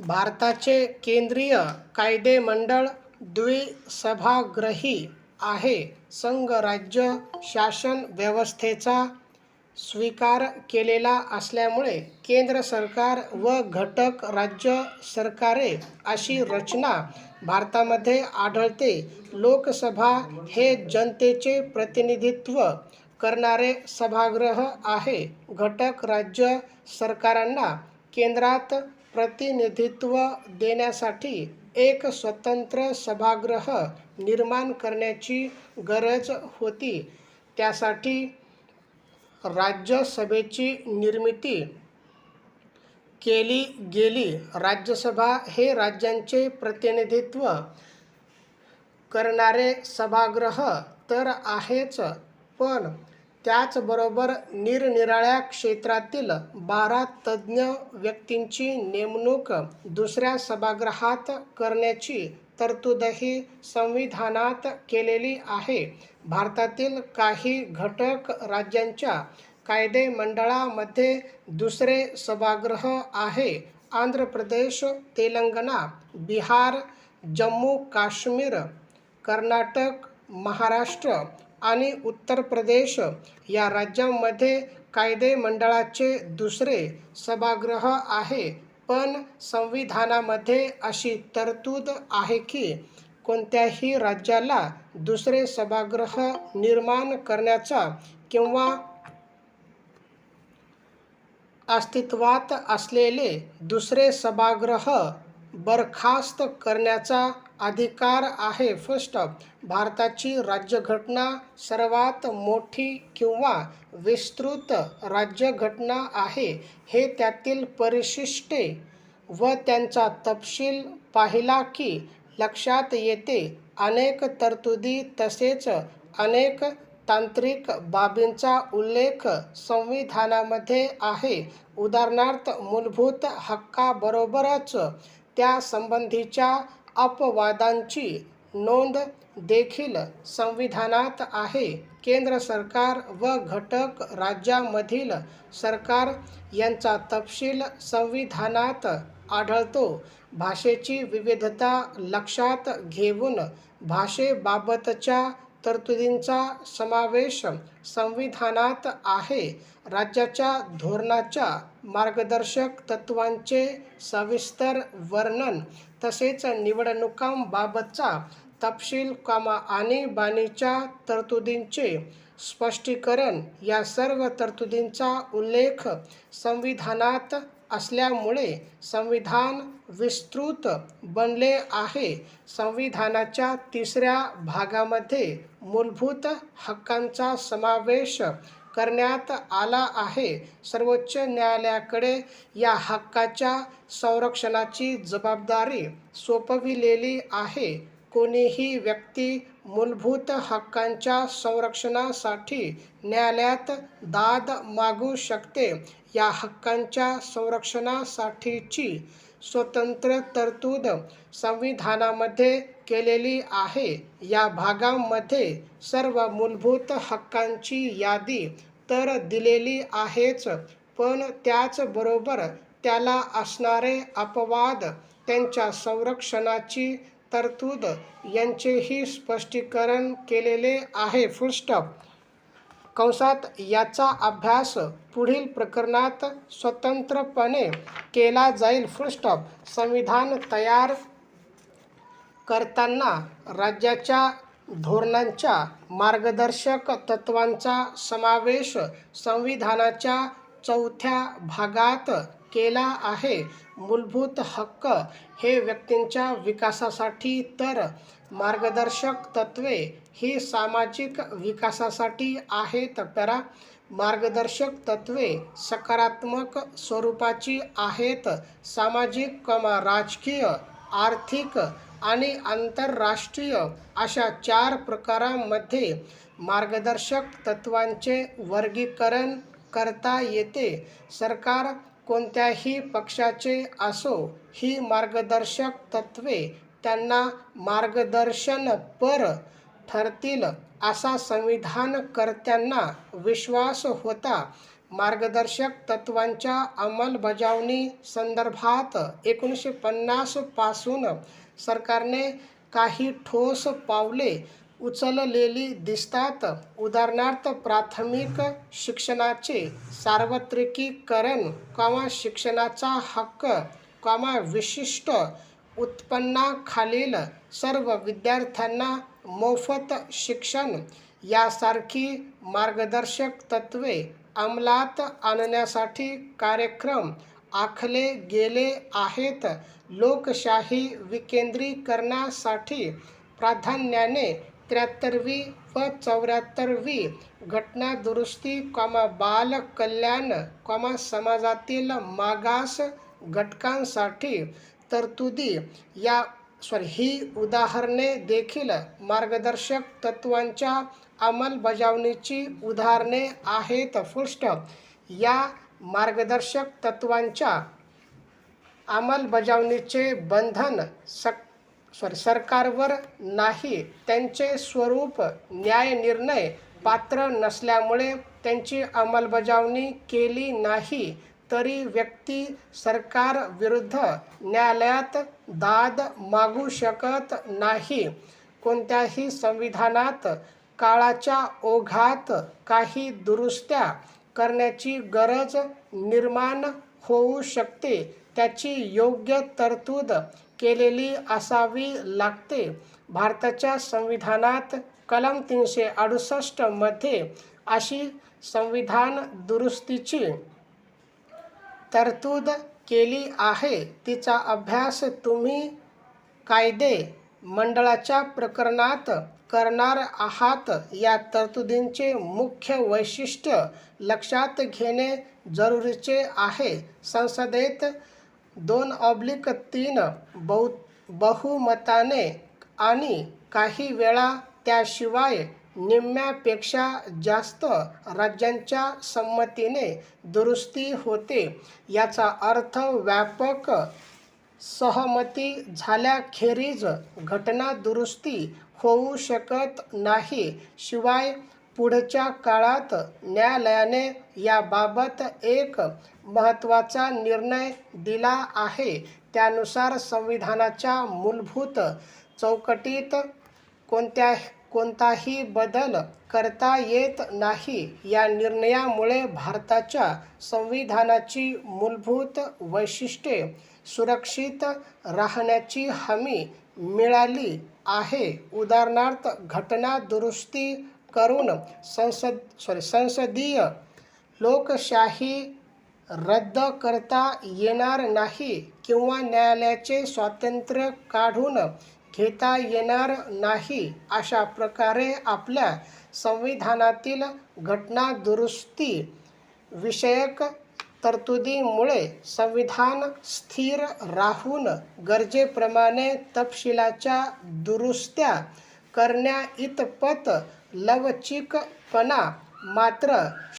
भारताचे केंद्रीय कायदेमंडळ द्विसभागृही आहे. संघ-राज्य शासन व्यवस्थेचा स्वीकार केलेला असल्यामुळे केंद्र सरकार व घटक राज्य सरकारे अशी रचना भारतामध्ये आढळते. लोकसभा हे जनतेचे प्रतिनिधित्व करणारे सभागृह आहे. घटक राज्य सरकारांना केंद्रात प्रतिनिधित्व देण्यासाठी एक स्वतंत्र सभागृह निर्माण करण्याची गरज होती. त्यासाठी राज्यसभेची निर्मिती केली गेली. राज्यसभा हे राज्यांचे प्रतिनिधित्व करणारे सभागृह तर आहेच, पण त्याचबरोबर निरनिराळ्या क्षेत्रातील 12 तज्ज्ञ व्यक्तींची नेमणूक दुसऱ्या सभागृहात करण्याची तरतूदही संविधानात केलेली आहे. भारतातील काही घटक राज्यांच्या कायदेमंडळामध्ये दुसरे सभागृह आहे. आंध्र प्रदेश, तेलंगणा, बिहार, जम्मू काश्मीर, कर्नाटक, महाराष्ट्र आणि उत्तर प्रदेश या राज्यांमध्ये कायदेमंडळाचे दुसरे सभागृह आहे. पण संविधानामध्ये अशी तरतूद आहे की कोणत्याही राज्याला दुसरे सभागृह निर्माण करण्याचा किंवा अस्तित्वात असलेले दुसरे सभागृह बरखास्त करण्याचा अधिकार आहे. फर्स्ट, भारताची राज्यघटना सर्वात मोठी किंवा विस्तृत राज्यघटना आहे. हे त्यातील परिशिष्टे व त्यांचा तपशील पाहिला की लक्षात येते. अनेक तरतुदी तसेच अनेक तांत्रिक बाबींचा उल्लेख संविधानामध्ये आहे. उदाहरणार्थ, मूलभूत हक्काबरोबरच त्यासंबंधीच्या अपवादांची नोंद देखील संविधानात आहे. केंद्र सरकार व घटक राज्यामधील सरकार यांचा तपशील संविधानात आढळतो. भाषेची विविधता लक्षात घेऊन भाषेबाबतच्या तरतुदींचा समावेश संविधानात आहे. राज्याच्या धोरणाच्या मार्गदर्शक तत्त्वांचे सविस्तर वर्णन तसेच निवडणुकांबाबतचा तपशील, आणीबाणीच्या तरतुदींचे स्पष्टीकरण या सर्व तरतुदींचा उल्लेख संविधानात असल्यामुळे संविधान विस्तृत बनले आहे. संविधानाच्या 3ऱ्या भागामध्ये मूलभूत हक्कांचा समावेश करण्यात आला आहे. सर्वोच्च न्यायालयाकडे या हक्काच्या संरक्षणाची जबाबदारी सोपविलेली आहे. कोणीही व्यक्ती मूलभूत हक्कांच्या संरक्षणासाठी न्यायालयात दाद मागू शकते. या हक्कांच्या संरक्षणासाठीची स्वतंत्र तरतूद संविधानामध्ये केलेली आहे. या भागामध्ये सर्व मूलभूत हक्कांची यादी तर दिलेली आहेच, पण त्याचबरोबर त्याला असणारे अपवाद, त्यांच्या संरक्षणाची तरतूद यांचेही स्पष्टीकरण केलेले आहे. फुल स्टॉप. कंसात याचा अभ्यास पुढील प्रकरणात स्वतंत्रपणे केला जाईल. फुल स्टॉप. संविधान तयार करताना राज्याच्या धोरणांच्या मार्गदर्शक तत्त्वांचा समावेश संविधानाच्या 4थ्या भागात केला आहे. मूलभूत हक्क हे व्यक्तींच्या विकासासाठी तर मार्गदर्शक तत्त्वे ही सामाजिक विकासासाठी आहेत. मार्गदर्शक तत्त्वे सकारात्मक स्वरूपाची आहेत. सामाजिक, राजकीय, आर्थिक आणि आंतरराष्ट्रीय अशा 4 प्रकारांमध्ये मार्गदर्शक तत्त्वांचे वर्गीकरण करता येते. सरकार कोणत्याही पक्षाचे असो, ही मार्गदर्शक तत्त्वे त्यांना मार्गदर्शनपर ठरतील असा संविधानकर्त्यांना विश्वास होता. मार्गदर्शक तत्त्वांच्या अंमलबजावणी संदर्भात 1950 पासून सरकारने काही ठोस पावले उचललेली दिसतात. उदाहरणार्थ, प्राथमिक शिक्षणाचे सार्वत्रिकीकरण, शिक्षणाचा हक्क, विशिष्ट उत्पन्नाखालील सर्व विद्यार्थ्यांना मोफत शिक्षण यासारखी मार्गदर्शक तत्त्वे अंमलात आणण्यासाठी कार्यक्रम आखले गेले आहेत. लोकशाही विकेंद्रीकरणासाठी प्राधान्याने 73वी व 74वी घटनादुरुस्ती, बाल कल्याण, समाजातील मागास घटकांसाठी तरतुदी ही उदाहरणे देखील मार्गदर्शक तत्त्वांच्या अंमलबजावणीची उदाहरणे आहेत. या मार्गदर्शक तत्त्वांच्या अंमलबजावणीचे बंधन सरकारवर नाही. त्यांचे स्वरूप न्यायनिर्णय पात्र नसल्यामुळे त्यांची अंमलबजावणी केली नाही तरी व्यक्ती सरकार विरुद्ध न्यायालयात दाद मागू शकत नाही. कोणत्याही संविधानात काळाच्या ओघात काही दुरुस्त्या करण्याची गरज निर्माण होऊ शकते. त्याची योग्य तरतूद केलेली असावी लागते. भारताच्या संविधानात कलम 368 मध्ये अशी संविधान दुरुस्तीची तरतूद केली आहे. तिचा अभ्यास तुम्ही कायदे मंडळाच्या प्रकरणात करणार आहात. या तरतुदींचे मुख्य वैशिष्ट्य लक्षात घेणे जरुरीचे आहे. संसदेत 2/3 बहुमताने आणि काही वेळा त्याशिवाय निम्म्यापेक्षा जास्त राज्यांच्या संमतीने दुरुस्ती होते. याचा अर्थ व्यापक सहमती झाल्याखेरीज घटना दुरुस्ती होऊ शकत नाही. शिवाय पुढच्या काळात न्यायालयाने याबाबत एक महत्त्वाचा निर्णय दिला आहे. त्यानुसार संविधानाच्या मूलभूत चौकटीत कोणताही बदल करता येत नाही. या निर्णयामुळे भारताच्या संविधानाची मूलभूत वैशिष्ट्ये सुरक्षित राहण्याची हमी मिळाली आहे. उदाहरणार्थ, घटना दुरुस्ती करून संसदीय लोकशाही रद्द करता येणार नाही किंवा न्यायालयाचे स्वातंत्र्य काढून घेता येणार नाही. अशा प्रकारे आपल्या संविधानातील घटना दुरुस्ती विषयक तरतुदीमुळे संविधान स्थिर राहून गरजेप्रमाणे तपशिलाच्या दुरुस्त्या करण्याइतपत लवचिकपणा मात्र